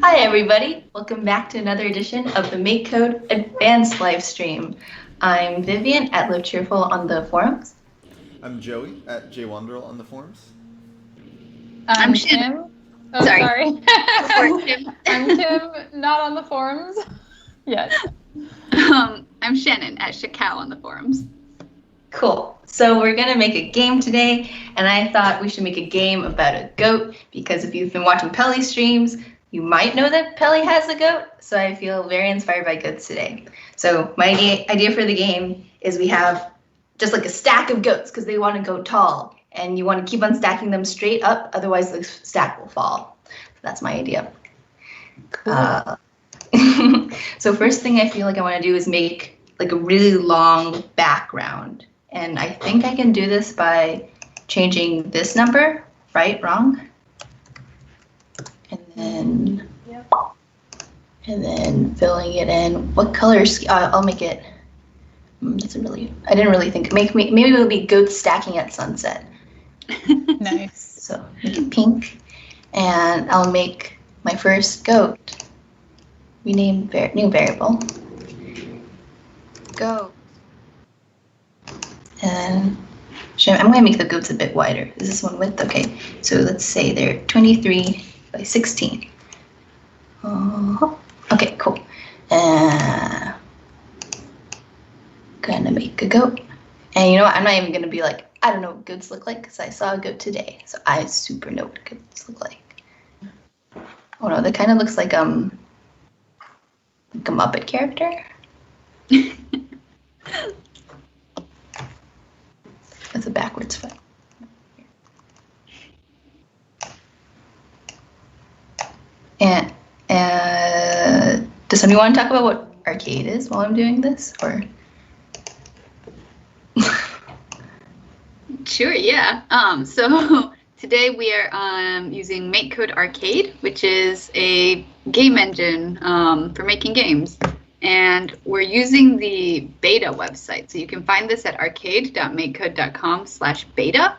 Hi everybody, welcome back to another edition of the MakeCode Advanced live stream. I'm Vivian at Live Cheerful on the forums. I'm Joey at JWonderl on the forums. I'm Kim. Oh, sorry. I'm Kim, not on the forums yet. I'm Shannon at Shakal on the forums. Cool. So we're going to make a game today, and I thought we should make a game about a goat, because if you've been watching Pelly streams, you might know that Pelly has a goat, so I feel very inspired by goats today. So my idea for the game is we have just like a stack of goats, because they want to go tall, and you want to keep on stacking them straight up, otherwise the stack will fall. So that's my idea. Cool. So first thing I feel like I want to do is make like a really long background. And I think I can do this by changing this number, right, wrong? And then filling it in. What colors? I'll make it. Doesn't really. I didn't really think. Maybe it'll be goats stacking at sunset. Nice. So make it pink, and I'll make my first goat. Rename new variable. Goat. And I'm going to make the goats a bit wider. Is this one width? Okay. So let's say they're 23 by 16. Okay, cool. Gonna make a goat. And you know what? I'm not even going to be like, I don't know what goats look like, because I saw a goat today. So I super know what goats look like. Oh no, that kind of looks like a Muppet character. With a backwards foot. And does somebody want to talk about what arcade is while I'm doing this, or? Sure, yeah. So today we are using MakeCode Arcade, which is a game engine for making games. And we're using the beta website. So you can find this at arcade.makecode.com/beta.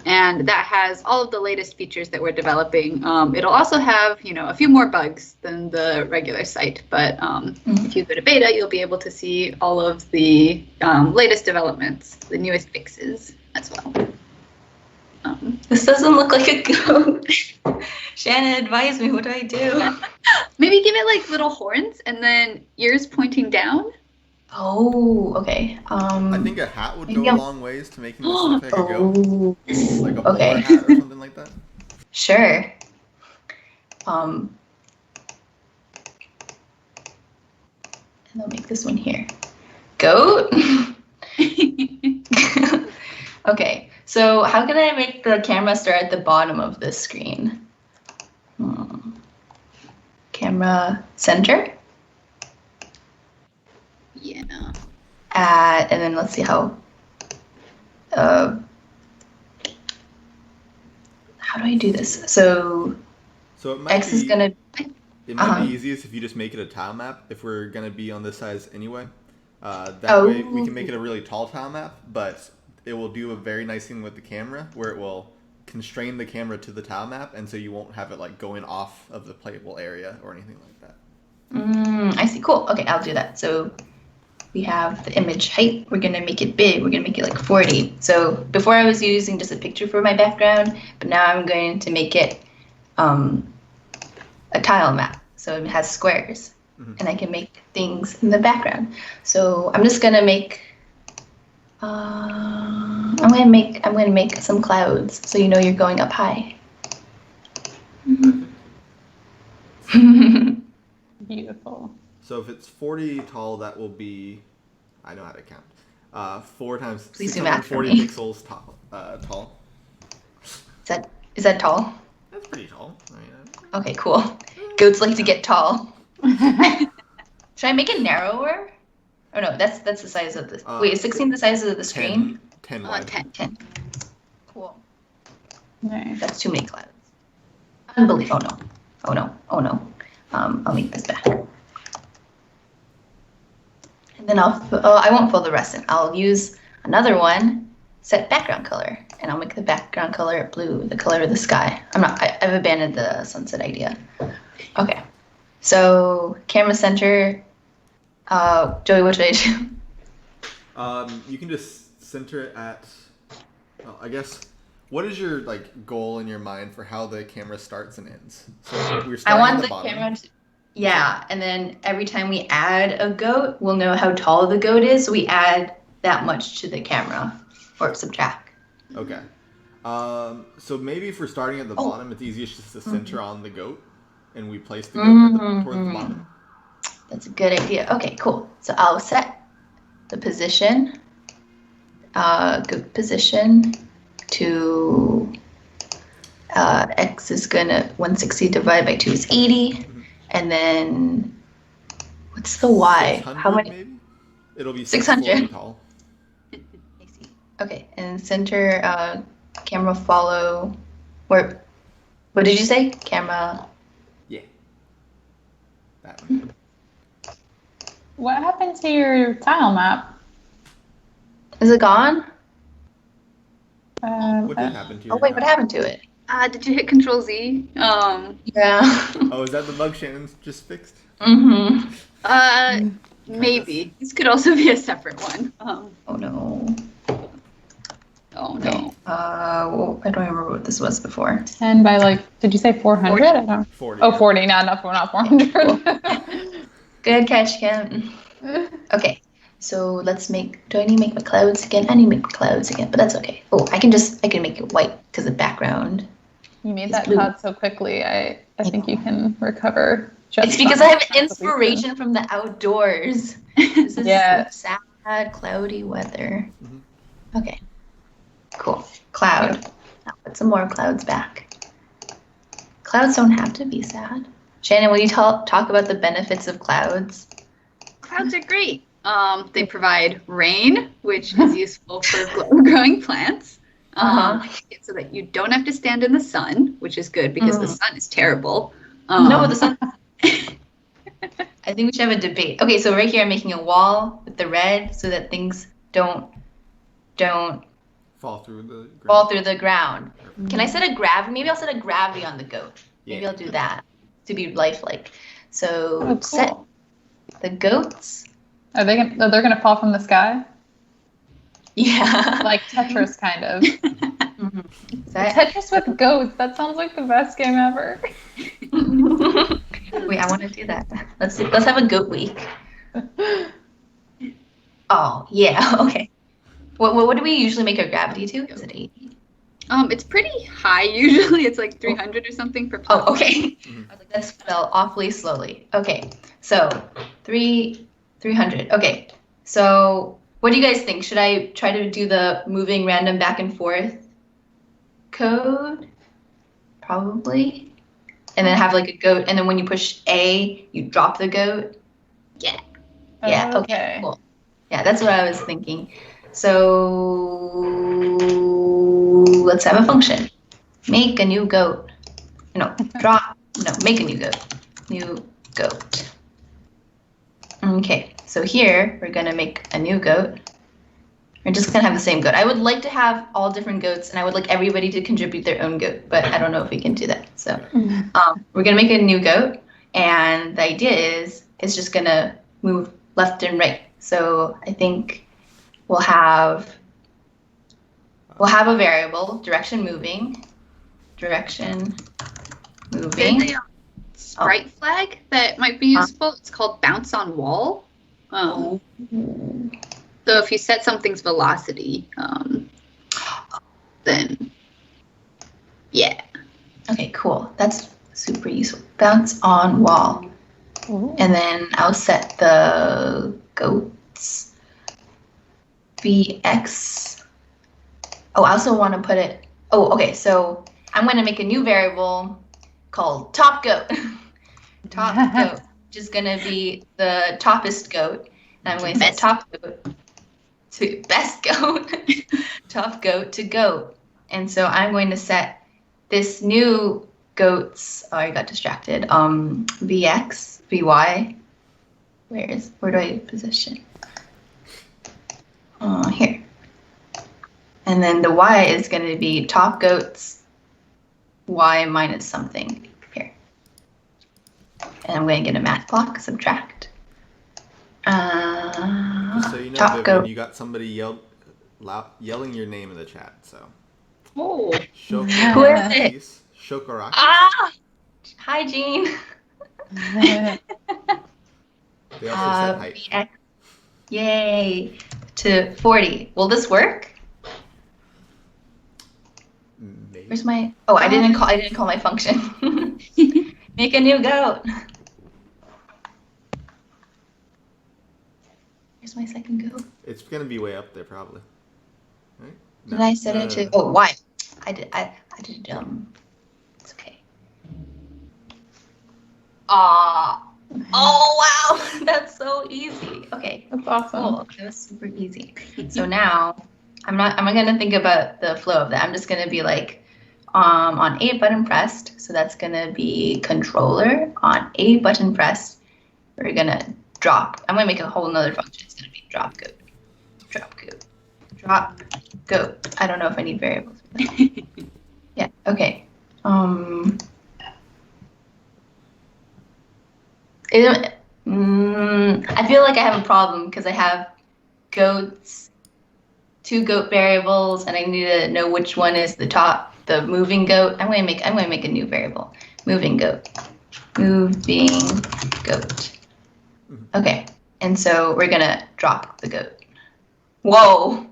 And that has all of the latest features that we're developing. It'll also have, a few more bugs than the regular site. But if you go to beta, you'll be able to see all of the latest developments, the newest fixes as well. This doesn't look like a goat. Shannon, advise me. What do I do? Maybe give it like little horns and then ears pointing down. Oh, okay. I think a hat would go a long ways to making this look like a goat. Like a bowler hat or something like that. Sure. And I'll make this one here. Goat? Okay, so how can I make the camera start at the bottom of this screen? Camera center? Yeah. And then let's see how do I do this? So it might X is gonna. It might be easiest if you just make it a tile map. If we're gonna be on this size anyway, that way we can make it a really tall tile map, but it will do a very nice thing with the camera where it will constrain the camera to the tile map, and so you won't have it like going off of the playable area or anything like that. I see. Cool. Okay, I'll do that. So we have the image height. We're going to make it big. We're going to make it like 40. So before I was using just a picture for my background, but now I'm going to make it a tile map. So it has squares, and I can make things in the background. So I'm just going to make I'm going to make some clouds, so you know you're going up high. Beautiful. So if it's 40 tall, that will be, I know how to count, 4 times 640 pixels tall. Is that tall? That's pretty tall. Okay, cool. Goats like to get tall. Should I make it narrower? Oh no, that's the size of the. Wait, is 16 the size of the screen? 10 wide. 10. Cool. Nice. That's too many clouds. Unbelievable. Oh no. I'll make this back. And then I won't fill the rest in. I'll use another one set background color, and I'll make the background color blue, the color of the sky. I've abandoned the sunset idea. Okay, so camera center. Joey, what should I do? You can just center it at, I guess, what is your like goal in your mind for how the camera starts and ends? So we're starting I want at the bottom. camera to, yeah, and then every time we add a goat, we'll know how tall the goat is, so we add that much to the camera, or subtract. Okay. So maybe if we're starting at the bottom, it's easiest just to center on the goat, and we place the goat towards the bottom. That's a good idea. Okay, cool. So I'll set the position, goat position to x is gonna 160 divided by 2 is 80, and then what's the y? How many? Maybe? It'll be 600. tall. Okay, and center camera follow. Where? What did you say? Camera. Yeah. That one. What happened to your tile map? Is it gone? What did happen to your Oh wait, what happened to it? Did you hit Control Z? Yeah. Oh, is that the bug Shannon just fixed? Maybe. This could also be a separate one. Oh no. Oh no. Well, I don't remember what this was before. 10 by like, did you say 400? I don't. 40. Oh, 40. No, not 400. Good catch, Kim. Okay, so let's make. Do I need to make my clouds again? I need to make my clouds again, but that's okay. Oh, I can make it white because the background. You made is that blue. cloud so quickly. I think you can recover. Just It's because fine. I have inspiration from the outdoors. This is sad, cloudy weather. Okay, cool. Cloud. Now put some more clouds back. Clouds don't have to be sad. Shannon, will you talk about the benefits of clouds? Clouds are great. They provide rain, which is useful for growing plants. So that you don't have to stand in the sun, which is good because the sun is terrible. No, the sun. I think we should have a debate. Okay, so right here I'm making a wall with the red so that things don't fall through the ground. Can I set a gravity? Maybe I'll set a gravity on the goat. Maybe I'll do that to be lifelike. So set the goats. Are they gonna? They're gonna fall from the sky? Yeah. Like Tetris, kind of. Tetris with goats. That sounds like the best game ever. Wait, I want to do that. Let's have a goat week. Oh yeah. Okay. What do we usually make our gravity to? Is it 80? It's pretty high usually. It's like 300 or something per plant. Oh, okay. I was like, that spelled awfully slowly. Okay, so 300. Okay, so what do you guys think? Should I try to do the moving random back and forth code? Probably. And then have like a goat, and then when you push A, you drop the goat? Yeah. Yeah, okay, cool. Yeah, that's what I was thinking. So let's have a function. Make a new goat. No, make a new goat. New goat. Okay, so here we're gonna make a new goat. We're just gonna have the same goat. I would like to have all different goats, and I would like everybody to contribute their own goat, but I don't know if we can do that. So we're gonna make a new goat, and the idea is it's just gonna move left and right. So I think we'll have a variable, direction moving. There's a Sprite flag that might be useful. It's called bounce on wall. So if you set something's velocity, then yeah. Okay, cool. That's super useful. Bounce on wall. Ooh. And then I'll set the goats VX. Oh, I also want to put it. Oh, okay. So I'm going to make a new variable called top goat. Top goat, which is going to be the toppest goat. And I'm going to set top goat to best goat, top goat to goat. And so I'm going to set this new goat's. Oh, I got distracted. VX, VY. Where do I position? Here. And then the y is going to be top goats y minus something here. And I'm going to get a math block, subtract. Just so you know, Top Vivian, goat. you got somebody yelling your name in the chat. So. Oh. Who is it? Shokaraki. Ah! Hi, Jean. They also said height. BX. Yay. To 40. Will this work? Maybe. Where's my... Oh, I didn't call my function. Make a new goat. Where's my second goat? It's gonna be way up there probably. Right? No. Did I set it to... Oh, why? I did, it's okay. Oh, wow. That's so easy. Okay. That's awesome. Cool. That was super easy. So now I'm not gonna think about the flow of that. I'm just gonna be like on A button pressed. So that's gonna be controller on A button pressed. We're gonna drop. I'm gonna make a whole nother function. It's gonna be drop goat. Drop goat. Drop goat. I don't know if I need variables for that. Yeah, okay. I feel like I have a problem because I have goats, 2 goat variables, and I need to know which one is the moving goat. I'm going to make a new variable. Moving goat. Moving goat. Okay. And so we're going to drop the goat. Whoa.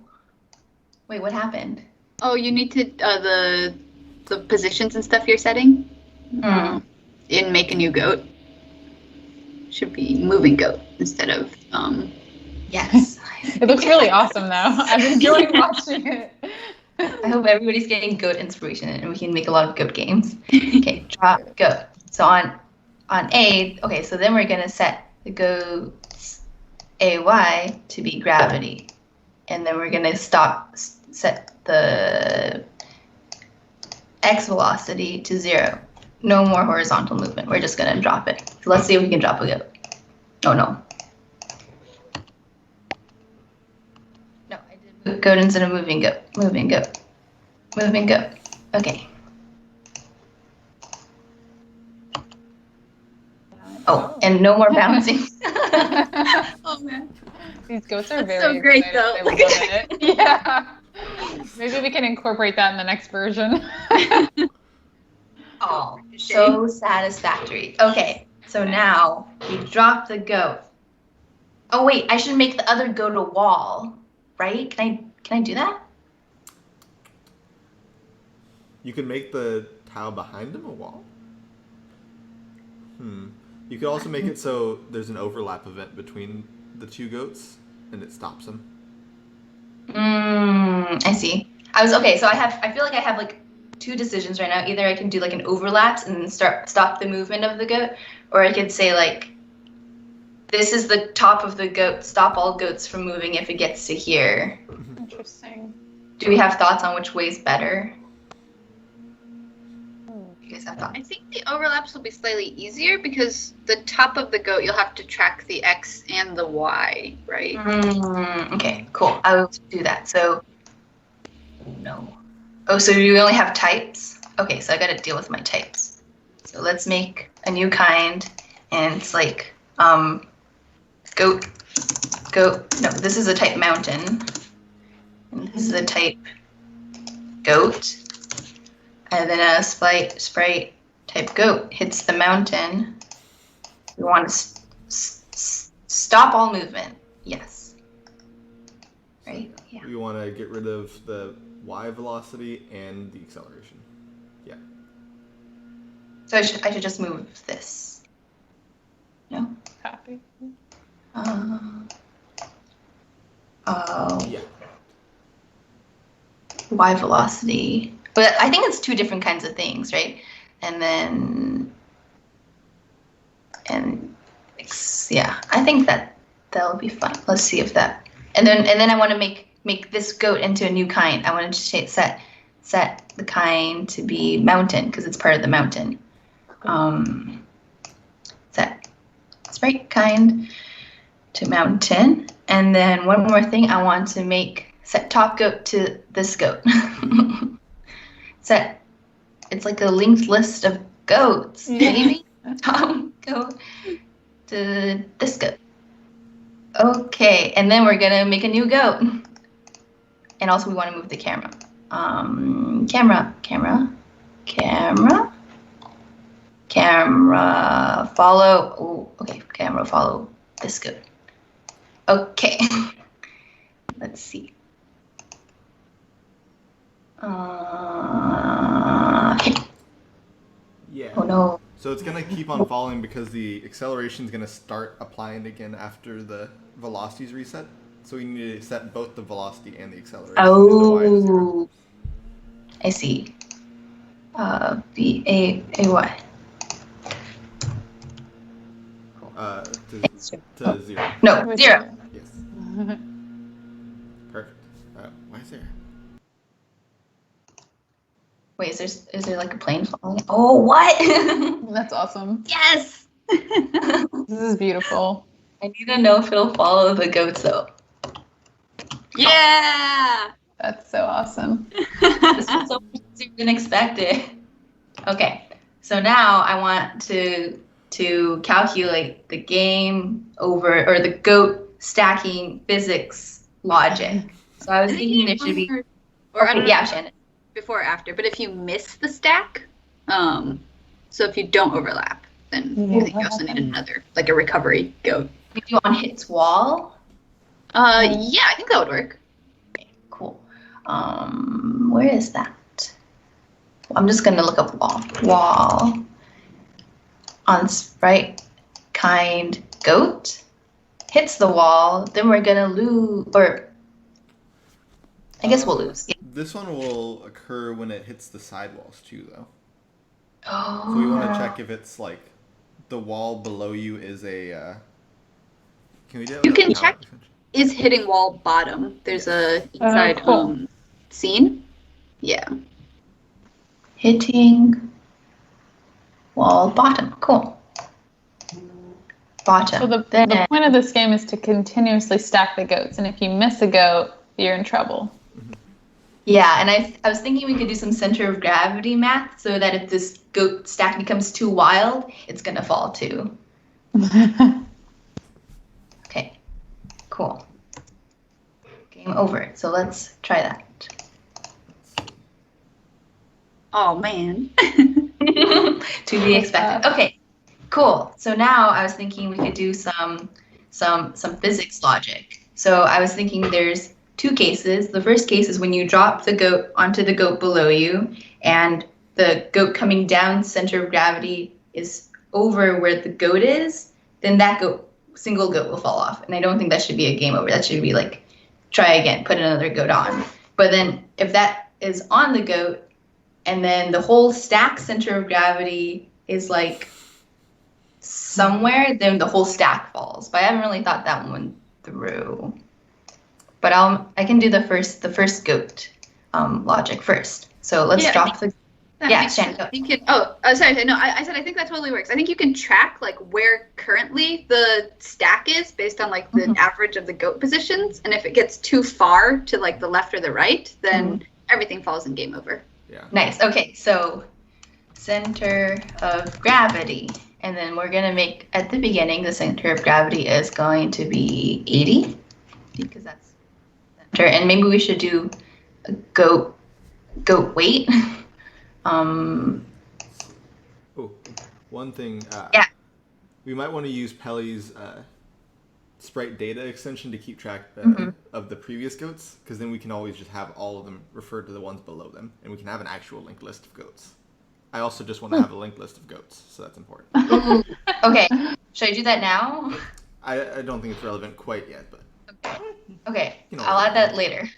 Wait, what happened? Oh, you need to the positions and stuff you're setting in make a new goat. Should be moving goat instead of Yes. It looks really awesome though. I'm enjoying watching it. I hope everybody's getting goat inspiration and we can make a lot of goat games. Okay, drop goat. So on A, okay, so then we're gonna set the goat's AY to be gravity. And then we're gonna set the X velocity to 0. No more horizontal movement. We're just gonna drop it. So let's see if we can drop a goat. Oh no. No, I did goat instead of moving goat. Moving goat. Moving goat. Okay. Oh, and no more bouncing. Oh man. These goats are That's very so great, excited. though. They love it. Yeah. Maybe we can incorporate that in the next version. Oh, so satisfactory. Okay, so now we drop the goat. Oh wait, I should make the other goat a wall, right? Can I do that? You can make the tile behind him a wall. You could also make it so there's an overlap event between the 2 goats, and it stops them. I see. Okay. So I feel like I have like 2 decisions right now. Either I can do like an overlaps and stop the movement of the goat, or I could say like, this is the top of the goat. Stop all goats from moving if it gets to here. Interesting. Do we have thoughts on which way's better? You guys have thoughts? I think the overlaps will be slightly easier because the top of the goat you'll have to track the X and the Y, right? Okay, cool. I will do that. So, no. Oh, so you only have types? Okay, so I gotta deal with my types. So let's make a new kind, and it's like, goat. No, this is a type mountain. And this is a type goat. And then a sprite type goat hits the mountain. We want to stop all movement. Yes. Right? Yeah. We want to get rid of the Y velocity and the acceleration. Yeah. So I should just move this. No? Copy. Yeah. Y velocity. But I think it's 2 different kinds of things, right? And then, yeah, I think that'll be fun. Let's see if that, and then I want to make this goat into a new kind. I want to set the kind to be mountain because it's part of the mountain. Set sprite kind to mountain, and then one more thing, I want to make set top goat to this goat. Set, it's like a linked list of goats, maybe? Top goat to this goat. Okay, and then we're gonna make a new goat. And also we wanna move the camera. Camera, follow, oh, okay, camera, follow this goat. Okay, let's see. Okay. Yeah. Oh no. So it's gonna keep on falling because the acceleration is gonna start applying again after the velocities reset. So we need to set both the velocity and the acceleration. Oh, I see. B-A-A-Y. To 0. No, 0. Yes. Perfect. Why is there? Wait, is there like a plane falling? Oh, what? That's awesome. Yes! This is beautiful. I need to know if it'll follow the goats though. Yeah! That's so awesome. This was so much easier than expected. Okay, so now I want to calculate the game over, or the goat stacking physics logic. So I was thinking there should be, or I don't know, yeah, Shannon. before or after, but if you miss the stack, so if you don't overlap, then I think you also need another, like a recovery goat. We do on hits wall. Yeah, I think that would work. Okay, cool. Where is that? I'm just gonna look up wall on Sprite kind goat hits the wall. Then we're gonna lose, or I guess we'll lose. Yeah. This one will occur when it hits the sidewalls too, though. Oh. So we want to check if it's like the wall below you is a. Can we do it? You can check is hitting wall bottom. There's a inside scene. Yeah. Hitting wall bottom. Cool. Bottom. So the point of this game is to continuously stack the goats, and if you miss a goat, you're in trouble. Yeah, and I was thinking we could do some center of gravity math so that if this goat stack becomes too wild, it's gonna fall too. Okay, cool. Game over. So let's try that. Oh man. To be expected. Okay, cool. So now I was thinking we could do some physics logic. So I was thinking there's two cases. The first case is when you drop the goat onto the goat below you, and the goat coming down center of gravity is over where the goat is, then that single goat will fall off. And I don't think that should be a game over. That should be like, try again, put another goat on. But then if that is on the goat, and then the whole stack center of gravity is like somewhere, then the whole stack falls. But I haven't really thought that one through. But I can do the first goat logic first. So let's drop the. Yeah, Shannon, go. You can. Oh, sorry. No, I said I think that totally works. I think you can track like where currently the stack is based on like the average of the goat positions, and if it gets too far to like the left or the right, then everything falls in game over. Yeah. Nice. Okay, so center of gravity, and then we're gonna make at the beginning the center of gravity is going to be 80 because that's. And maybe we should do a goat weight. Oh, one thing. Yeah. We might want to use Pelly's Sprite data extension to keep track of the previous goats, because then we can always just have all of them refer to the ones below them, and we can have an actual linked list of goats. I also just want to have a linked list of goats, so that's important. Okay. Should I do that now? I don't think it's relevant quite yet, but. Okay, I'll add that later.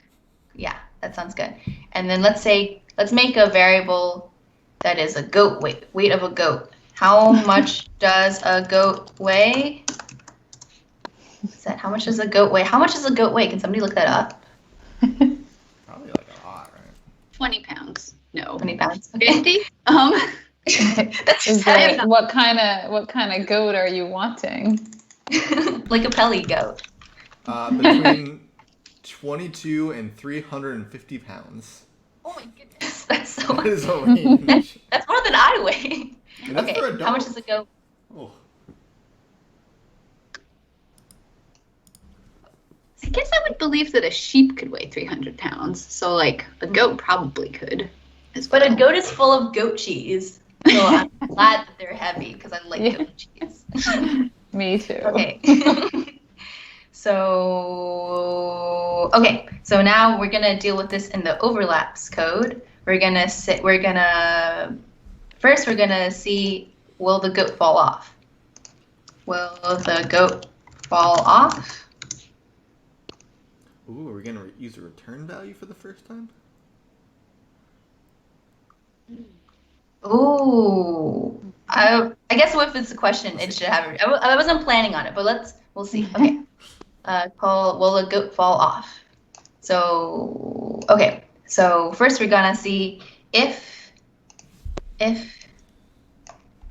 Yeah, that sounds good. And then let's make a variable that is a goat weight of a goat. How much does a goat weigh? How much does a goat weigh? How much does a goat weigh? Can somebody look that up? Probably like a lot, right? 20 pounds. No. 20 pounds. Okay. 50? That's what kind of goat are you wanting? like a Pelly goat. Between 22 and 350 pounds. Oh my goodness, that's so That is a range. That's more than I weigh. And that's Okay, for adults. how much does it go? Oh. I guess I would believe that a sheep could weigh 300 pounds. So, like, a goat probably could. But a goat is full of goat cheese. So I'm glad that they're heavy because I like goat cheese. Me too. Okay. So now we're gonna deal with this in the overlaps code. We're gonna see, will the goat fall off? Will the goat fall off? Ooh, are we gonna use a return value for the first time? Ooh, I guess if it's a question, it should have. I wasn't planning on it, but we'll see. Okay. Will the goat fall off? So okay. So first we're gonna see if, and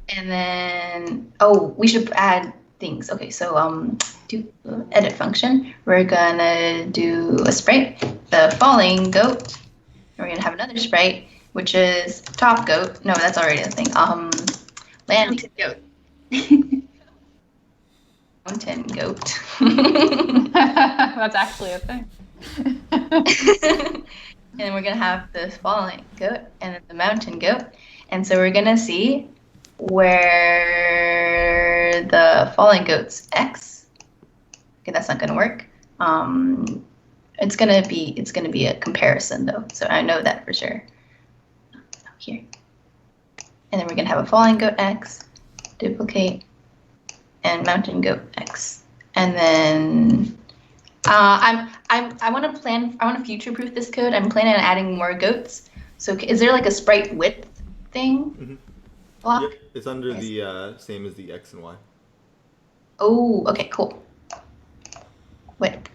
then we should add things. Okay, so do edit function. We're gonna do a sprite, the falling goat. And we're gonna have another sprite, which is top goat. No, that's already a thing. Landing goat. Mountain goat. That's actually a thing. And we're gonna have the falling goat and then the mountain goat. And so we're gonna see where the falling goat's X. Okay, that's not gonna work. It's gonna be a comparison though, so I know that for sure. Here. And then we're gonna have a falling goat X, duplicate, and mountain goat X. And then I want to future-proof this code. I'm planning on adding more goats. So is there like a sprite width thing? Block? Yep, it's under the same as the X and Y. Oh, okay, cool. Width.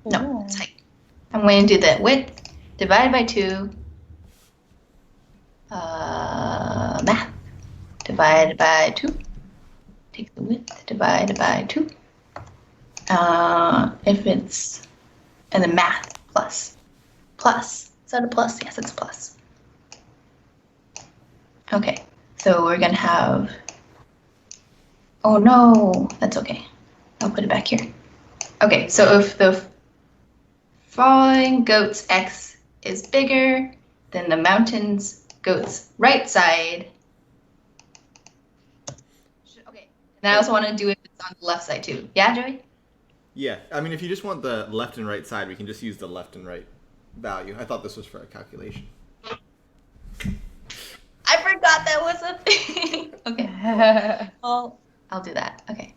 No, it's height. I'm going to do the width divided by 2. Math divided by 2. Take the width divided by 2. If it's, and then math plus. Is that a plus? Yes, it's a plus. Okay, so we're gonna have, oh no, that's okay. I'll put it back here. Okay, so if the falling goat's X is bigger than the mountain's goat's right side. Okay, and I also want to do it on the left side too. Yeah, Joey? Yeah, I mean, if you just want the left and right side, we can just use the left and right value. I thought this was for a calculation. I forgot that was a thing. Okay. Well, I'll do that. Okay.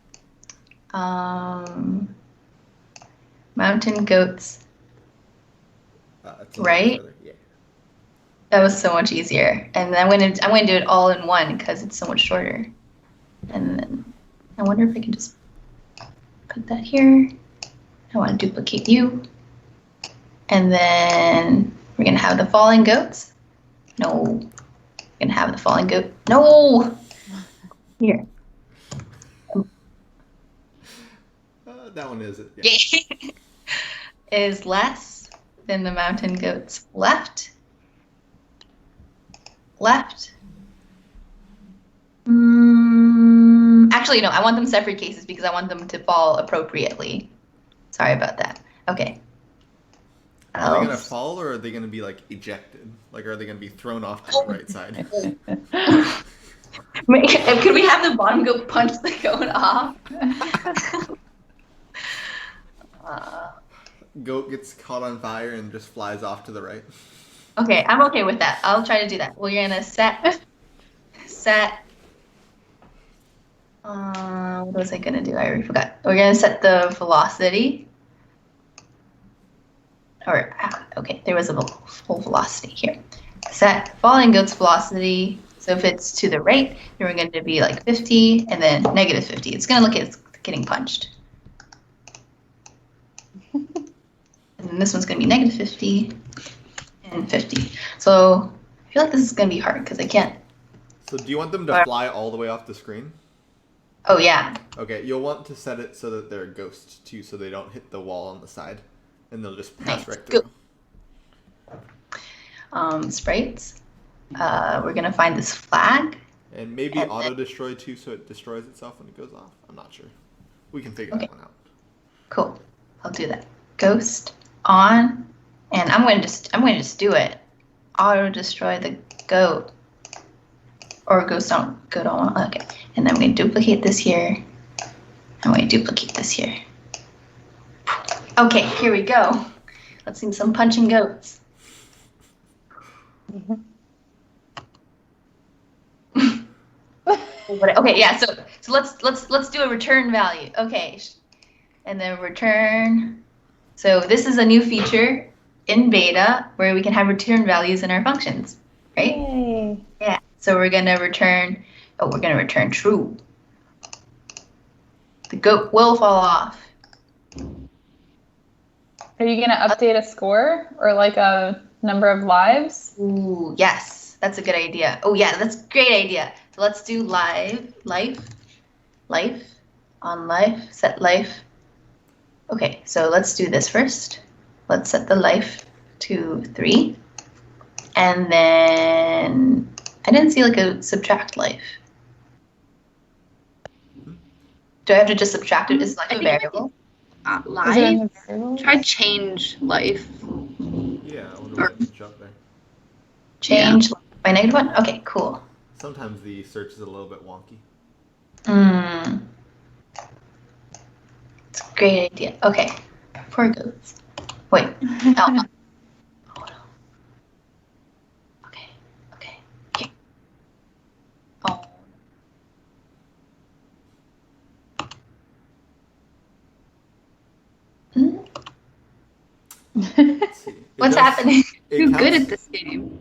Mountain goats. Right? Yeah. That was so much easier. And I'm gonna do it all in one because it's so much shorter. And then I wonder if I can just put that here. I want to duplicate you. And then we're gonna have the falling goats. No. We're gonna have the falling goat. No. Here. That one is it. Yeah. Is less than the mountain goat's left. Actually, no, I want them separate cases because I want them to fall appropriately. Sorry about that. Okay. Are they going to fall or are they going to be like ejected? Like, are they going to be thrown off to the right side? Could we have the bottom goat punch the goat off? Goat gets caught on fire and just flies off to the right. Okay, I'm okay with that. I'll try to do that. We're gonna set. What was I gonna do? I already forgot. We're gonna set the velocity. Okay, there was a full velocity here. Set falling goat's velocity. So if it's to the right, then we're going to be like 50 and then negative 50. It's going to look like it's getting punched. And this one's going to be negative 50 and 50. So I feel like this is going to be hard because I can't. So do you want them to fly all the way off the screen? Oh, yeah. Okay, you'll want to set it so that they're ghosts too, so they don't hit the wall on the side. and they'll just pass Nice. right through. Sprites. We're gonna find this flag. And maybe auto-destroy too, so it destroys itself when it goes off. I'm not sure. We can figure that one out. Cool. I'll do that. Ghost on, and I'm going to just do it. Auto-destroy the goat. Or ghost on, goat on. Okay. And then I'm going to duplicate this here. I'm going to duplicate this here. Okay, here we go. Let's see some punching goats. Okay, yeah. So let's do a return value. Okay, and then return. So this is a new feature in beta where we can have return values in our functions, right? Yay. Yeah. So we're gonna return. Oh, we're gonna return true. The goat will fall off. Are you going to update a score or like a number of lives? Ooh, yes, that's a good idea. Oh yeah, that's a great idea. So let's do life, on life, set life. Okay, so let's do this first. Let's set the life to 3. And then I didn't see like a subtract life. Do I have to just subtract it? Is life a variable? Life? Try change life. Yeah, I wonder what can jump there. Change by -1? Okay, cool. Sometimes the search is a little bit wonky. It's a great idea. Okay, poor goats. Wait. Oh. Okay. Oh. Let's see. What's happening? You're good at this game.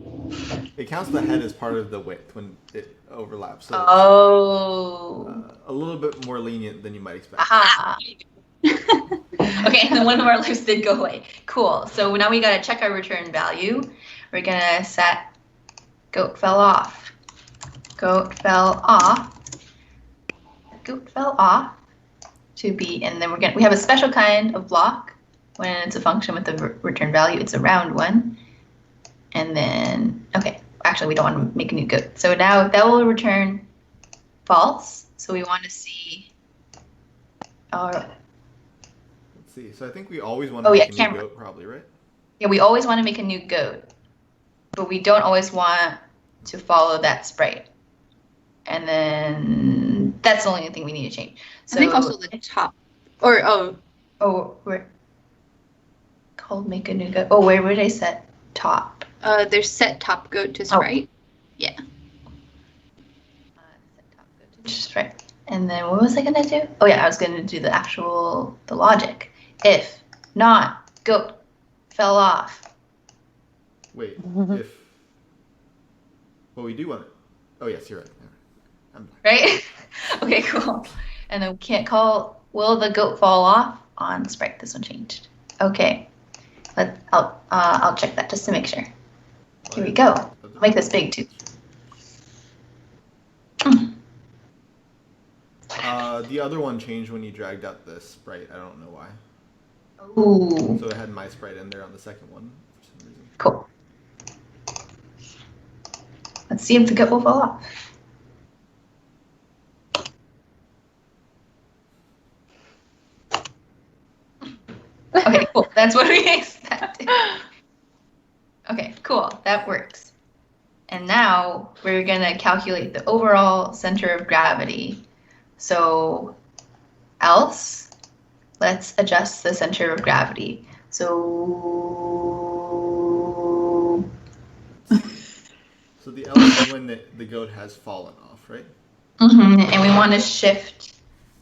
It counts the head as part of the width when it overlaps. So Oh. a little bit more lenient than you might expect. Aha. Okay, and then one of our lives did go away. Cool. So now we gotta check our return value. We're gonna set goat fell off. Goat fell off. Goat fell off to be, and then we have a special kind of block when it's a function with the return value. It's a round one. And then, okay, actually we don't want to make a new goat. So now that will return false. So we want to see our... Let's see. So I think we always want to make a new goat, probably, right? Yeah, we always want to make a new goat. But we don't always want to follow that sprite. And then that's the only thing we need to change. So, I think also the top. Or, we're called make a new goat. Oh, where would I set top? There's set top goat to sprite. Yeah. Set top goat to sprite. And then what was I gonna do? Oh yeah, I was gonna do the logic. If not goat fell off. Wait, if. Well, we do want it. Oh yes, you're right. Right? Okay, cool. And then we can't call will the goat fall off on sprite. This one changed. Okay. I'll check that just to make sure. Here we go. I'll make this big too. The other one changed when you dragged out the sprite. I don't know why. Ooh. So it had my sprite in there on the second one for some reason. Cool. Let's see if the goat will fall off. Okay, cool. That's what we expected. Okay, cool. That works. And now we're going to calculate the overall center of gravity. So else, let's adjust the center of gravity. So the else is when the goat has fallen off, right? And we want to shift,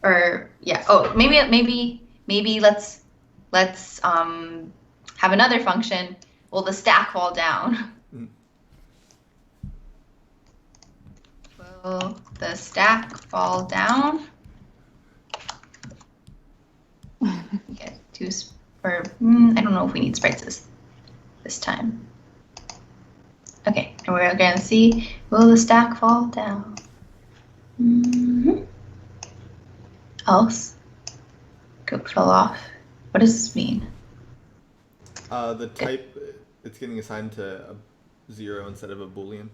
or yeah. Oh, maybe let's have another function. Will the stack fall down? Will the stack fall down? Okay, I don't know if we need sprites this time. Okay, and we're gonna see, will the stack fall down? Else, goat fell off. What does this mean? The type, it's getting assigned to a 0 instead of a Boolean.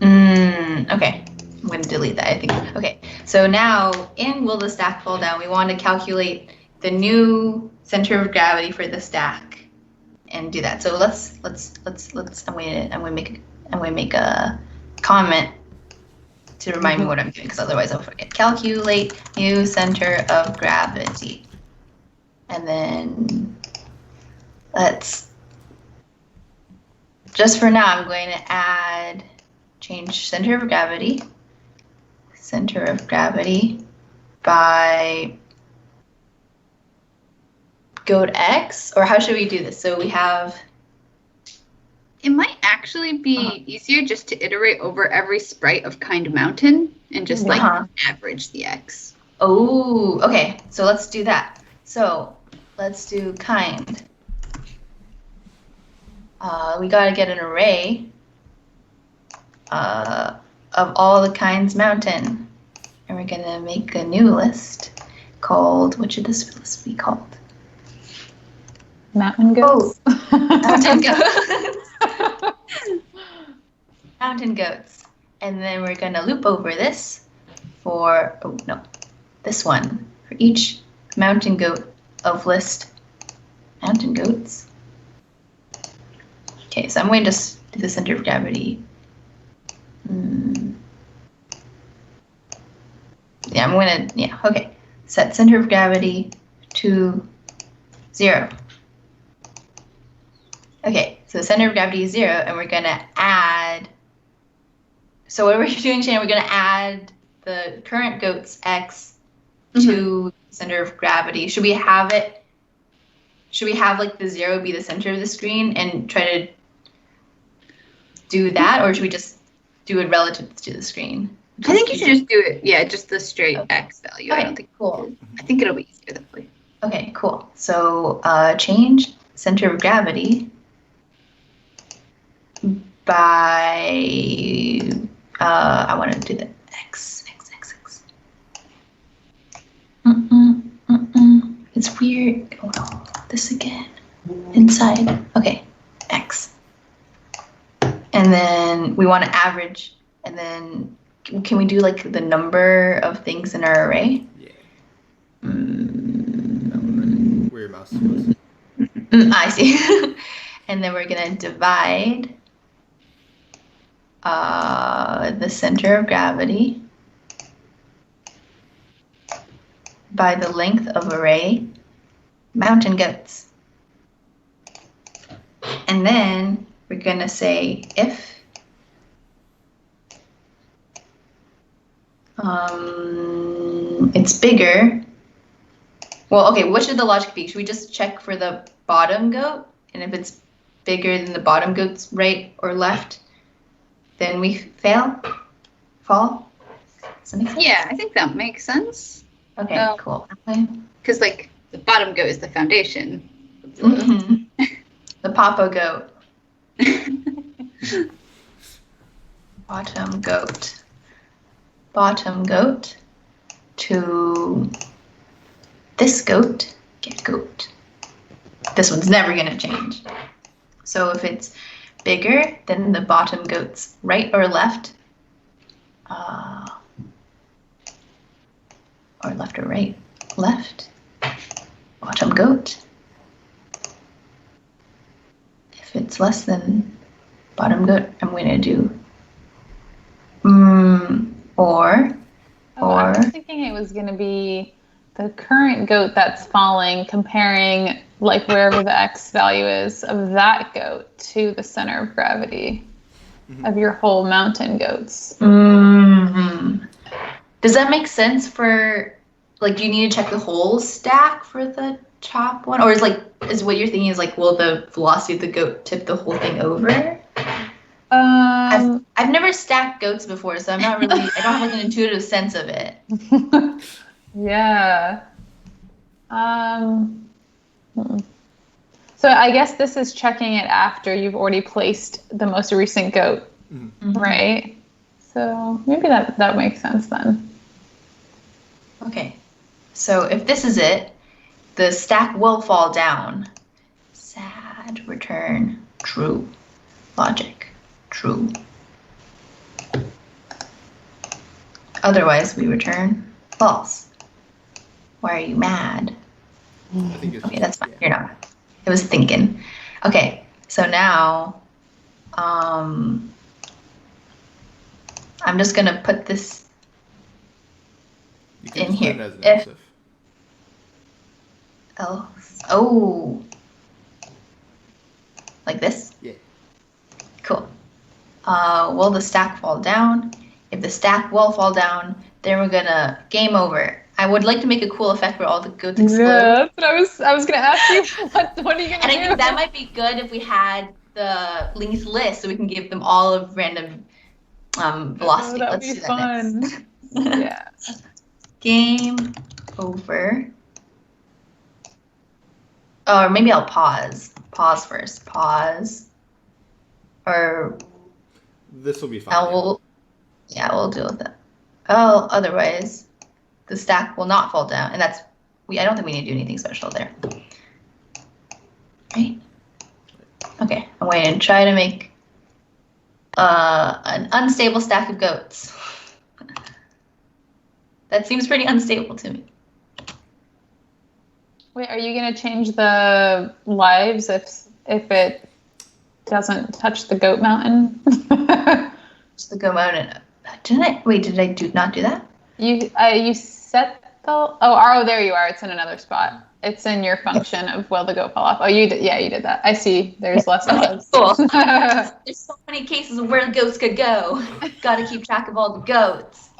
Okay. I'm going to delete that, I think. Okay. So now in will the stack fall down, we want to calculate the new center of gravity for the stack and do that. So let's I'm going to make a comment to remind me what I'm doing, because otherwise I'll forget. Calculate new center of gravity. And then just for now, I'm going to change center of gravity by goat X, or how should we do this? So we have... It might actually be easier just to iterate over every sprite of kind mountain and just like average the X. Oh, okay. So let's do that. So let's do kind. We got to get an array of all the kinds mountain. And we're going to make a new list called, what should this list be called? Mountain goats. Mountain goats. Mountain goats. And then we're going to loop over this for, this one. For each mountain goat of list mountain goats. Okay, so I'm going to just do the center of gravity. Okay. Set center of gravity to 0. Okay, so the center of gravity is 0, and we're going to add... So what are we doing, Shannon? We're going to add the current goat's X to center of gravity. Should we have like the 0 be the center of the screen and try to do that, or should we just do it relative to the screen? I think you should just do it. Yeah, just the straight X value. Okay, I don't think cool. I think it'll be easier that way. Okay, cool. So change center of gravity by I want to do the X. It's weird. Oh no, this again. Inside. Okay, X. And then we want to average, and then can we do like the number of things in our array? Yeah. Where your mouse was. I see. And then we're going to divide the center of gravity by the length of array mountain goats. And then we're going to say if it's bigger. Well, okay, what should the logic be? Should we just check for the bottom goat? And if it's bigger than the bottom goat's right or left, then we fall? Does that make sense? Yeah, I think that makes sense. Okay, cool. Because like the bottom goat is the foundation. The papa goat. Bottom goat to this goat, get goat. This one's never going to change. So if it's bigger than the bottom goat's right or left, or left or right, left, bottom goat. If it's less than bottom goat, I'm going to do or. I was thinking it was going to be the current goat that's falling, comparing like wherever the X value is of that goat to the center of gravity of your whole mountain goats. Does that make sense for, like, do you need to check the whole stack for the top one? Or is what you're thinking is like, will the velocity of the goat tip the whole thing over? I've never stacked goats before, so I'm not really, I don't have like an intuitive sense of it. Yeah. So I guess this is checking it after you've already placed the most recent goat, right? So maybe that makes sense then. Okay. So if this is it, the stack will fall down and return true. Logic, true. Otherwise, we return false. Why are you mad? I think it's Okay, that's fine. You're not. It was thinking. Okay, so now, I'm just gonna put this You can in just put here. it as an else if. Else. Oh, like this? Yeah. Cool. Will the stack fall down? If the stack will fall down, then we're gonna game over. I would like to make a cool effect where all the goats explode. Yeah, that's what I was gonna ask you. What are you gonna And do? I think that might be good if we had the linked list, so we can give them all of random velocity. That'd Let's be do that fun. next. Yeah. Game over. Or maybe I'll pause. Pause first. Pause. Or This will be fine. we'll deal with that. Oh, otherwise, the stack will not fall down, and I don't think we need to do anything special there. Right? Okay, I'm going to try to make an unstable stack of goats. That seems pretty unstable to me. Wait, are you gonna change the lives if it doesn't touch the goat mountain? Just the goat mountain. Did I not do that? You set the oh there you are. It's in another spot. It's in your function of will the goat fall off. Oh, you did. Yeah, you did that. I see. There's less lives. Cool. There's so many cases of where the goats could go. Got to keep track of all the goats.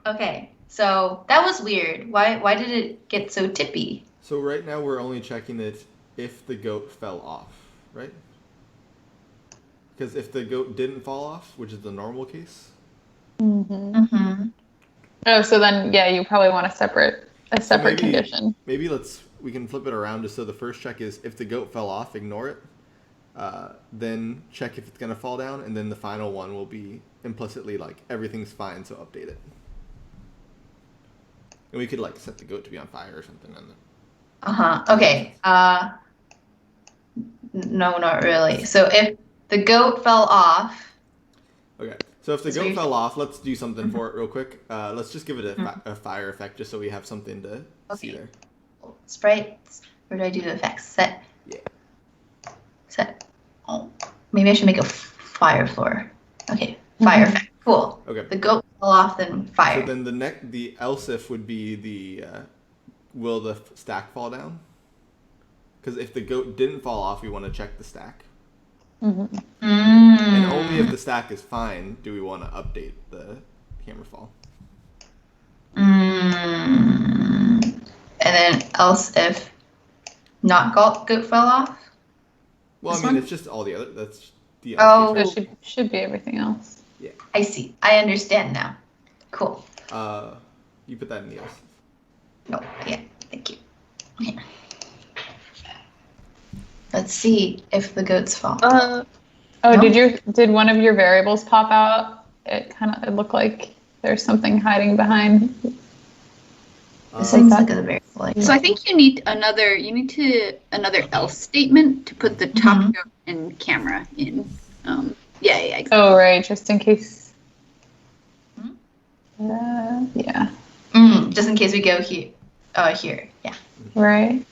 Okay, so that was weird. Why did it get so tippy? So right now we're only checking it if the goat fell off, right? Because if the goat didn't fall off, which is the normal case. Mm-hmm. Oh, so then you probably want a separate condition. Maybe we can flip it around just so the first check is if the goat fell off, ignore it. Then check if it's gonna fall down, and then the final one will be implicitly like everything's fine, so update it. And we could like set the goat to be on fire or something. Okay. No, not really. So if the goat fell off. Okay. So if the goat fell off, let's do something for it real quick. Let's just give it a fire effect just so we have something to see there. Sprite. Where do I do the effects? Set. Yeah. Set. Oh, maybe I should make a fire floor. Okay. Fire effect. Cool. Okay. The goat fell off, then fire. So then the else if would be the will the stack fall down? Because if the goat didn't fall off, we want to check the stack. Mm-hmm. And only if the stack is fine do we want to update the camera fall. And then else if not goat fell off? Well, This I mean, one? it's just all the other. That's the Oh. else It should be everything else. Yeah. I see. I understand now. Cool. You put that in the else. No, yeah, thank you. Okay. Let's see if the goats fall. Oh, No? did one of your variables pop out? It looked like there's something hiding behind. This seems like a very So I think you need another else statement to put the top goat and camera in. Yeah, exactly. Oh, right, just in case. Yeah. Just in case we go here. Here, yeah. Right.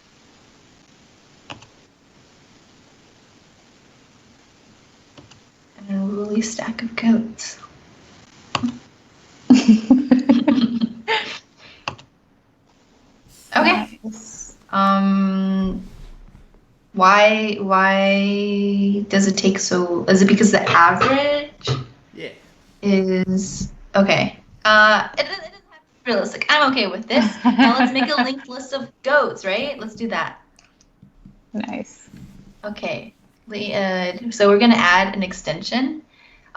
And a unruly stack of goats. Okay. Why does it take so? Is it because the average? Yeah. Is okay. It doesn't have to be realistic. I'm okay with this. Now let's make a linked list of goats, right? Let's do that. Nice. Okay. So we're gonna add an extension.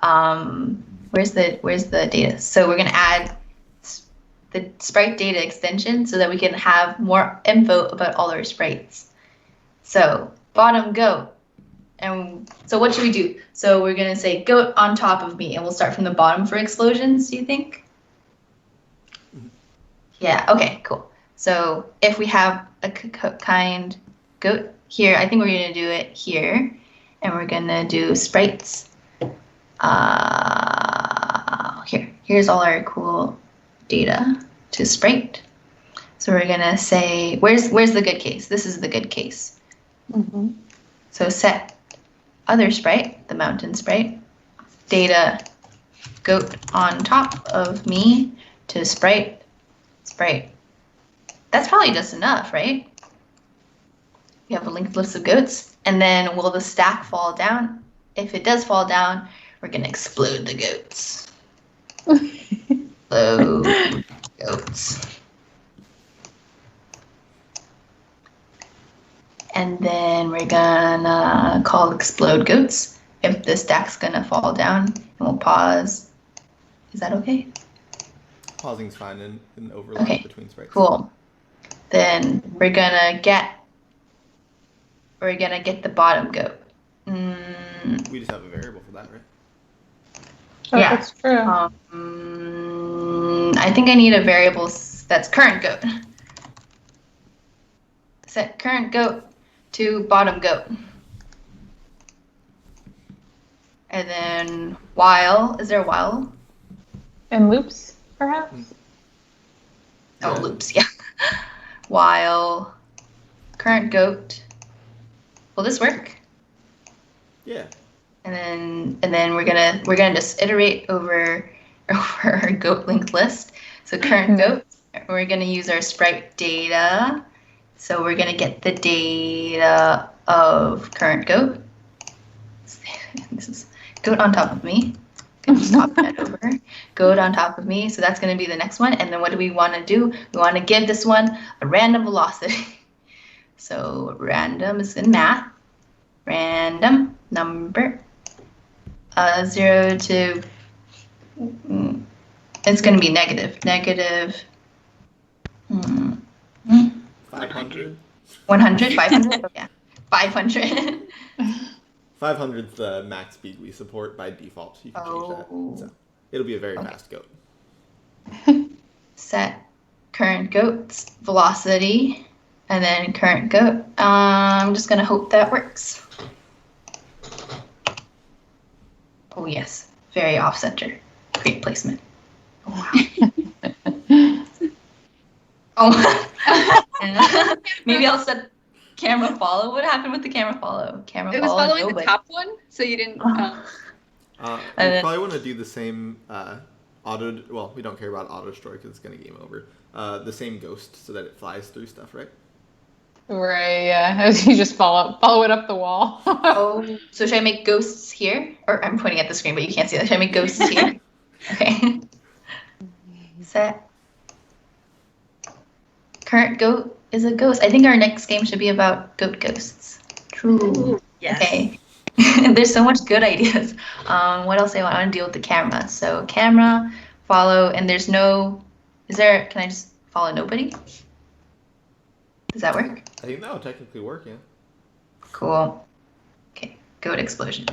Where's the data? So we're gonna add the sprite data extension so that we can have more info about all our sprites. So bottom goat. And so what should we do? So we're gonna say goat on top of me, and we'll start from the bottom for explosions, do you think? Yeah, okay, cool. So if we have a kind goat here. I think we're gonna do it here, and we're gonna do sprites. Here's all our cool data to Sprite. So we're gonna say, where's the good case? This is the good case. Mm-hmm. So set other Sprite, the mountain Sprite, data goat on top of me to Sprite. That's probably just enough, right? We have a linked list of goats, and then will the stack fall down? If it does fall down, we're gonna explode the goats. Explode goats. And then we're gonna call explode goats if the stack's gonna fall down, and we'll pause. Is that okay? Pausing's fine in overlap between sprites. Cool. Then we're gonna get the bottom goat. We just have a variable for that, right? Oh, Yeah. that's true. I think I need a variable that's current goat. Set current goat to bottom goat. And then while, is there a while? And loops, perhaps? Oh, loops, yeah. While current goat. Will this work? Yeah. And then we're gonna just iterate over our goat linked list. So current goat, we're gonna use our Sprite data. So we're gonna get the data of current goat. This is goat on top of me. Gonna just copy that over. Goat on top of me. So that's gonna be the next one. And then what do we want to do? We want to give this one a random velocity. So random is in math. Random number 0 to it's going to be negative 500. 100 500 yeah 500 500 is the max speed we support by default. You can change that. So it'll be a very fast goat. Set current goat's velocity and then current goat. I'm just going to hope that works. Oh yes, very off center. Great placement. Oh wow. Oh, maybe I'll set camera follow. What happened with the camera follow? It was following the top one, so you didn't. We probably want to do the same auto. Well, we don't care about auto destroy because it's going to game over. The same ghost so that it flies through stuff, right? Right, yeah. As you just follow it up the wall. Oh, so should I make ghosts here? Or I'm pointing at the screen, but you can't see that. Should I make ghosts here? Okay. Set. Current goat is a ghost. I think our next game should be about goat ghosts. True. Yes. Okay. There's so much good ideas. What else do I want to deal with the camera? So camera, follow, and there's no. Can I just follow nobody? Does that work? I think that would technically work, yeah. Cool. Okay, goat explosion.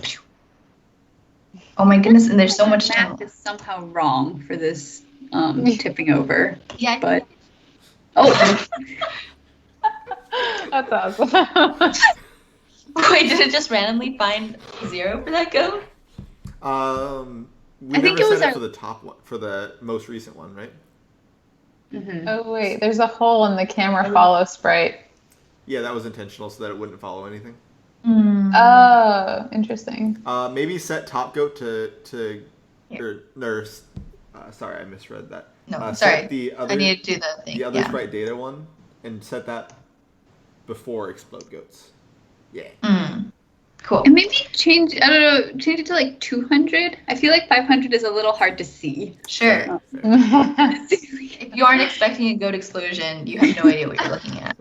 Oh my goodness, and there's so much math time. is somehow wrong for this tipping over. Yeah, But oh, That's awesome. wait, did it just randomly find 0 for that goat? We I think never it was set it our- for the top one, for the most recent one, right? Oh wait, there's a hole in the camera follow sprite. Yeah, that was intentional so that it wouldn't follow anything. Oh, interesting. Maybe set top goat to Here. nurse. Sorry, I misread that. No, Set sorry. the other, I need to do the thing. the other yeah. sprite data one and set that before explode goats. Yeah. Cool. and maybe change. I don't know. Change it to like 200. I feel like 500 is a little hard to see. Sure. If you aren't expecting a goat explosion, you have no idea what you're looking at.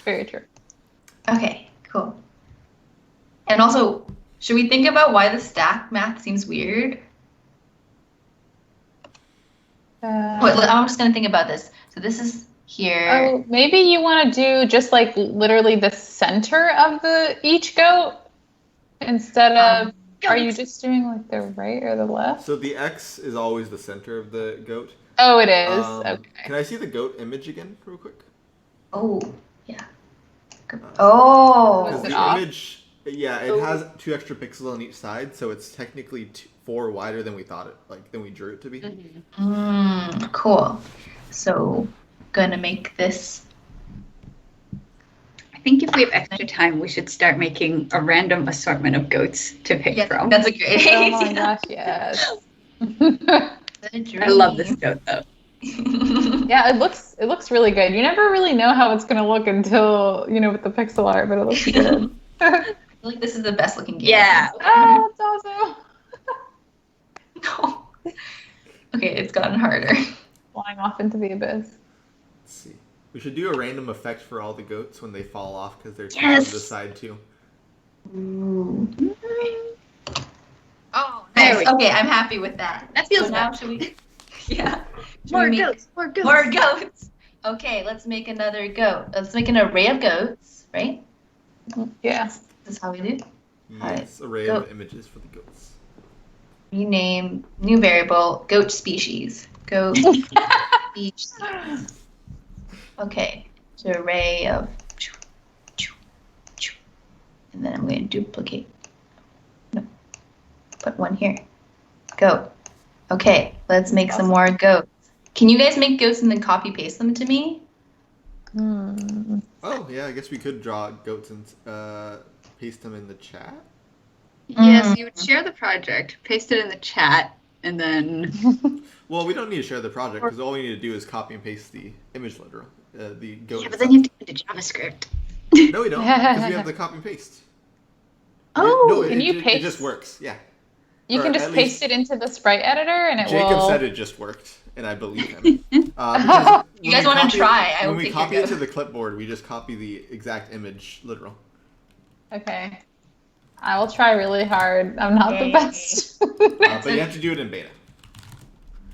Very true. Okay, cool. And also, should we think about why the stack math seems weird? I'm just gonna think about this. So this is here. Oh, maybe you want to do just like literally the center of each goat instead of. Are you just doing like the right or the left? So the X is always the center of the goat. Oh, it is. Can Okay. I see the goat image again real quick? Oh, yeah. Oh. Because the off? image, yeah, it has 2 extra pixels on each side, so it's technically 4 wider than we thought it, than we drew it to be. Cool. So, gonna make this. I think if we have extra time, we should start making a random assortment of goats to pick from. That's a great Oh idea. my gosh, yes. I love this goat though. Yeah, it looks really good. You never really know how it's gonna look until, with the pixel art, but it looks good. I feel like this is the best looking game. Yeah. Oh, that's awesome. No. Okay, it's gotten harder. Flying off into the abyss. Let's see. We should do a random effect for all the goats when they fall off because they're Yes. to the side too. Ooh. Oh, There nice. we go. Okay, I'm happy with that. That feels so now better. should we? Yeah. Should More we make goats. More goats. more goats? Okay, let's make another goat. Let's make an array of goats, right? Yeah. This is how we do. Yes, array Goat. of images for the goats. Rename new variable goat species. Goat species. Okay, so array of, and then I'm going to duplicate. No, put one here. Goat. Okay, let's make some more goats. Can you guys make goats and then copy paste them to me? Oh, yeah, I guess we could draw goats and paste them in the chat. Yes, you would share the project, paste it in the chat, and then. Well, we don't need to share the project because all we need to do is copy and paste the image literal. The goat. Yeah, but then you have to go to JavaScript. No, we don't, because we have the copy and paste. Oh, No, can you it paste? just works, yeah. You Or can at just least paste it into the sprite editor and it Jacob will. said it just worked, and I believe him. Because You when guys we wanna copy it- try? I will When we take your copy it to goat. the clipboard, we just copy the exact image literal. Okay. I will try really hard. I'm not the Yay. best. But you have to do it in beta.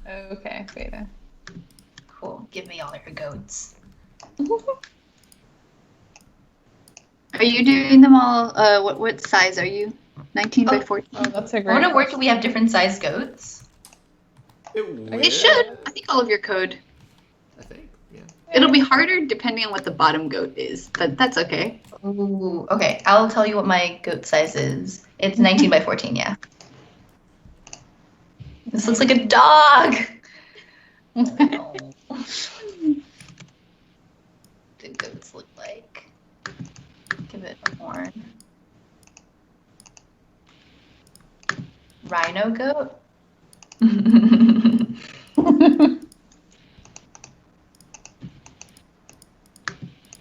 Okay, beta. Cool. Give me all your goats. Are you doing them all? What size are you? 19 by 14? Oh, that's a I great. wonder where can we have different size goats? It should. I think all of your code. I think, yeah. It'll be harder depending on what the bottom goat is, but that's okay. Ooh, okay. I'll tell you what my goat size is. It's 19 by 14, yeah. This looks like a dog. What do goats look like? Give it a horn. Rhino goat?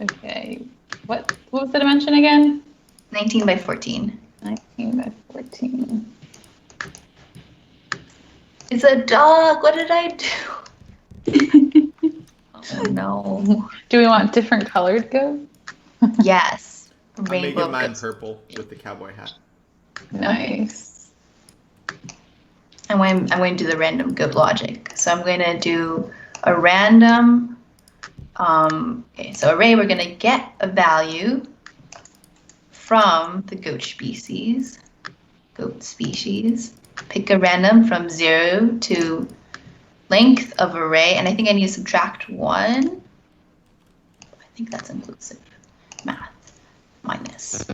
Okay. What was the dimension again? 19 by 14. 19 by 14. It's a dog. What did I do? Oh no. Do we want different colored goat? Yes. I'm Rainbow making mine goats. purple with the cowboy hat. Nice. I'm going to do the random goat logic. So I'm going to do a random, okay, so array, we're going to get a value from the goat species, pick a random from 0 to length of array, and I think I need to subtract 1. I think that's inclusive. Math, minus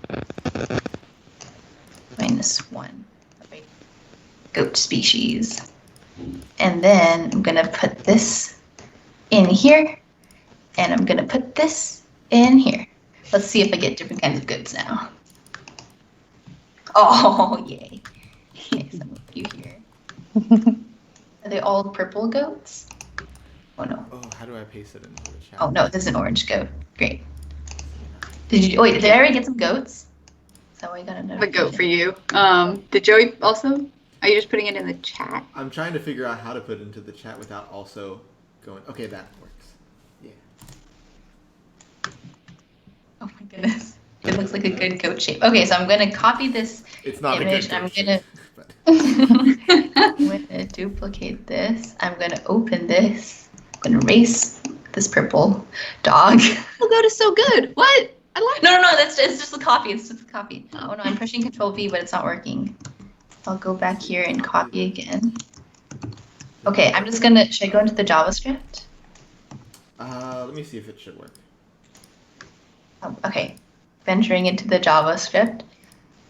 1. Okay. Goat species. And then I'm going to put this in here, and I'm going to put this in here. Let's see if I get different kinds of goats now. Oh, yay. Okay, so you here. Are they all purple goats? Oh, no. Oh, how do I paste it into the chat? Oh, no, this is an orange goat. Great. Wait, did I already get some goats? So I got I have a goat for you. Did Joey also? Are you just putting it in the chat? I'm trying to figure out how to put it into the chat without also going, okay, that works. Yeah. Oh my goodness. It looks like a good goat shape. Okay, so I'm going to copy this It's not image. a good I'm goat gonna shape, but I'm going to duplicate this. I'm going to open this. I'm going to erase this purple dog. Oh, that is so good. What? I like No, it's just a copy. It's just a copy. Oh no, I'm pushing Control V, but it's not working. I'll go back here and copy again. Okay, I'm just gonna. Should I go into the JavaScript? let me see if it should work. Oh, okay. venturing into the JavaScript.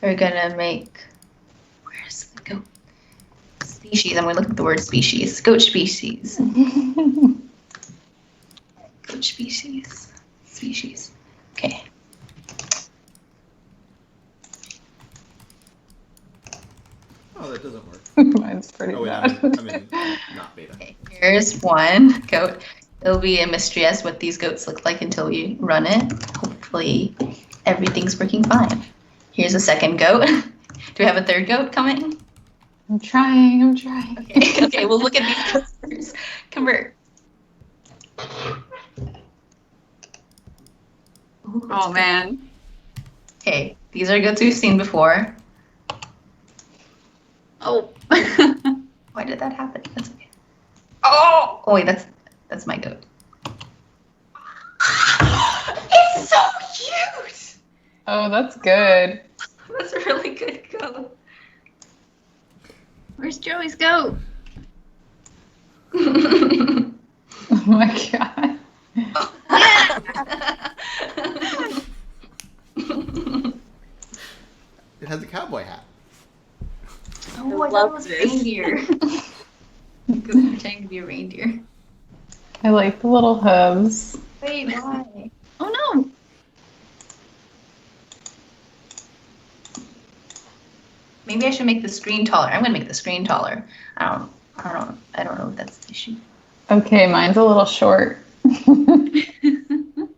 We're gonna make, where's the goat? Species, I'm gonna look at the word species. Goat species. Goat species. Species. Okay. Oh, that doesn't work. Mine's pretty Oh, bad. I mean, not beta. Okay, here's one goat. It'll be a mystery as what these goats look like until we run it. Hopefully everything's working fine. Here's a second goat. Do we have a third goat coming? I'm trying. Okay, okay, we'll look at these goats first. Convert. Ooh, Oh man. okay, these are goats we've seen before. Oh. Why did that happen? That's okay. Oh wait, that's my goat. It's so cute. Oh, that's good. That's a really good goat. Where's Joey's goat? Oh my god. It has a cowboy hat. Oh, I thought it was this. reindeer. Goat pretending to be a reindeer. I like the little hooves. Wait, why? Oh no. Maybe I should make the screen taller. I'm gonna make the screen taller. I don't know if that's the issue. Okay, mine's a little short.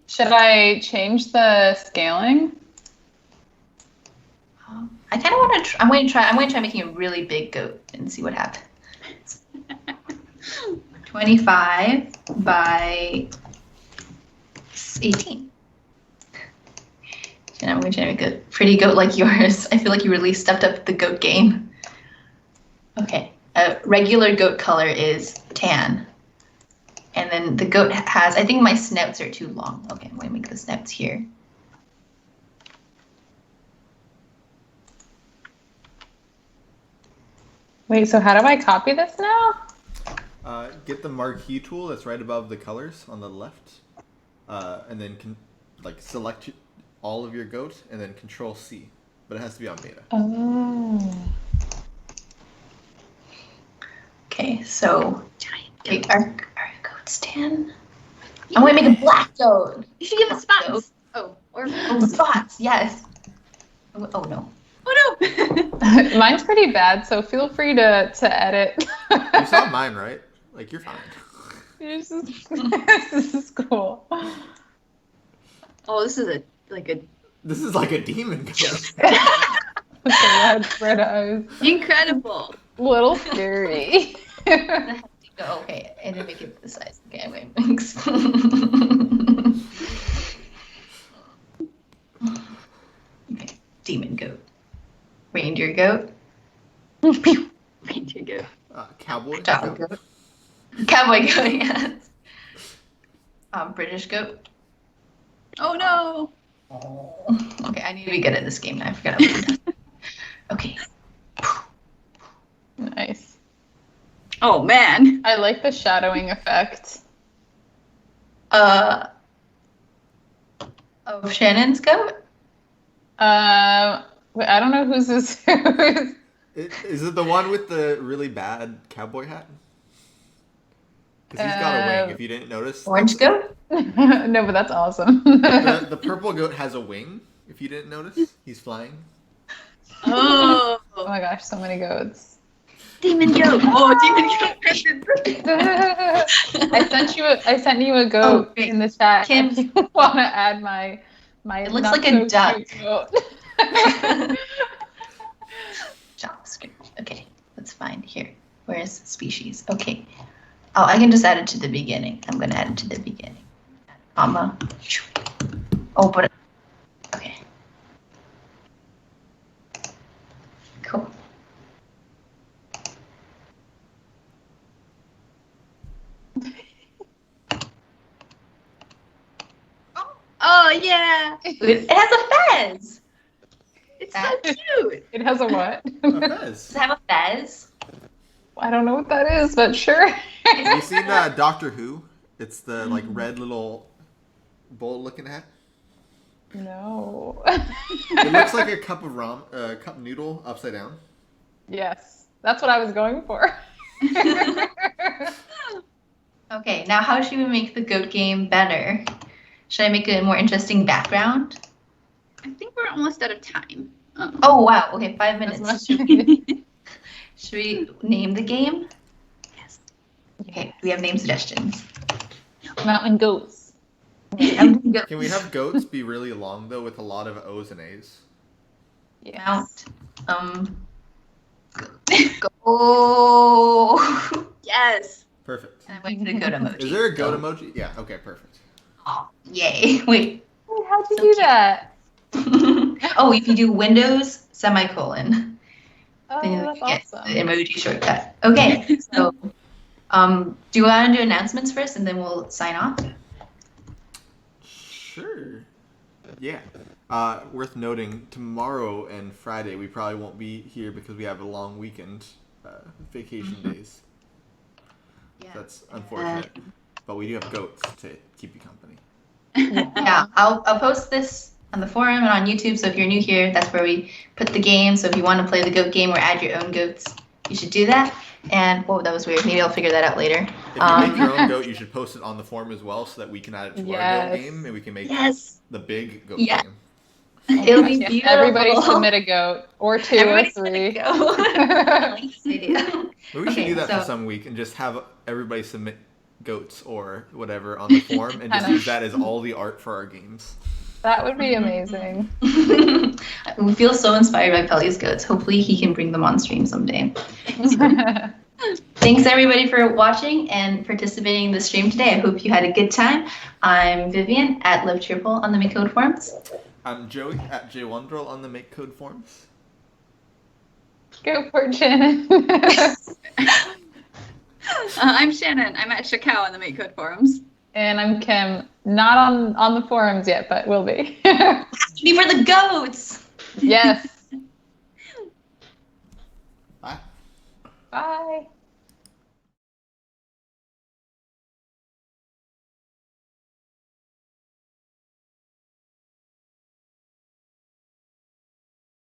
Should I change the scaling? I kind of want to. I'm going to try making a really big goat and see what happens. 25 by 18. And I'm going to make a pretty goat like yours. I feel like you really stepped up the goat game. Okay, a regular goat color is tan. And then the goat has, I think my snouts are too long. Okay, I'm going to make the snouts here. Wait, so how do I copy this now? Get the marquee tool that's right above the colors on the left, and then select all of your goat, and then Control C. But it has to be on beta. Oh. Okay, so okay, our goat's tan. I'm going to make a black goat. You should give us spots. Goat. Oh, or Oh, spots, yes. Oh no. oh no. Mine's pretty bad, so feel free to edit. You saw mine, right? Like, you're fine. This is cool. Oh, this is This is like a demon goat. With the red eyes. incredible. Little scary. Oh, okay, I didn't make it this size. Okay, wait, thanks. Okay, demon goat. Reindeer goat. Reindeer goat. Cowboy Dog goat. goat. Cowboy goat, yes. British goat. Oh no. Okay, I need to be good at this game now. I forgot how to do that. Okay. Nice. Oh man. I like the shadowing effect. Of Shannon's goat? Wait, I don't know whose this is. Is it the one with the really bad cowboy hat? Because he's got a wing, if you didn't notice. Orange goat? No, but that's awesome. The purple goat has a wing, if you didn't notice. He's flying. Oh. Oh my gosh, so many goats. Demon goat. Oh, demon goat. I sent you a goat great. in the chat. Kim. If you want to add my It looks not like a so duck. cute goat. JavaScript. Okay, that's fine. Here. Where's species? Okay. Oh, I can just add it to the beginning. I'm going to add it to the beginning. Comma. Oh, but. Okay. Cool. Oh yeah. It has a fez. It's so cute. It has a what? A Does fez. it have a fez? I don't know what that is, but sure. Have you seen Doctor Who? It's the red little bowl looking hat. No. It looks like a cup of cup noodle upside down. Yes, that's what I was going for. Okay, now how should we make the goat game better? Should I make a more interesting background? I think we're almost out of time. Oh wow, okay, 5 That's minutes. much. Should we name the game? Yes. Okay, do we have name suggestions? Mountain goats. Can we have goats be really long though, with a lot of O's and A's? Yes. Mount. Go. Yes. Perfect. And I went to the goat emoji. Is there a goat emoji? Yeah. Okay. Perfect. Oh, yay! Wait. Wait, how'd you So do cute. that? Oh, if you do Windows semicolon, Oh, then you that's get awesome. the emoji shortcut. Okay, so do you want to do announcements first, and then we'll sign off? Sure. Yeah. Worth noting, tomorrow and Friday we probably won't be here because we have a long weekend, vacation days. Yeah. That's unfortunate. But we do have goats to keep you company. Yeah, I'll post this on the forum and on YouTube. So if you're new here, that's where we put the game. So if you want to play the goat game or add your own goats, you should do that. And whoa, that was weird. Maybe I'll figure that out later. If you make your own goat, you should post it on the forum as well, so that we can add it to our Yes. goat game, and we can make the big goat Yeah. game. It'll be Yes, beautiful. everybody submit a goat, or two, Everybody or three. I like this idea. Maybe we should do that for some week and just have everybody submit goats or whatever on the forum, and just use that as all the art for our games. That would be amazing. We feel so inspired by Pelly's goats. Hopefully he can bring them on stream someday. Thanks everybody for watching and participating in the stream today. I hope you had a good time. I'm Vivian at Live Triple on the MakeCode forums. I'm Joey at JWondrel on the MakeCode forums. Go for it, Shannon. I'm Shannon. I'm at Shakao on the MakeCode forums. And I'm Kim. Not on the forums yet, but will be. Be for the goats. Yes. Bye. Bye.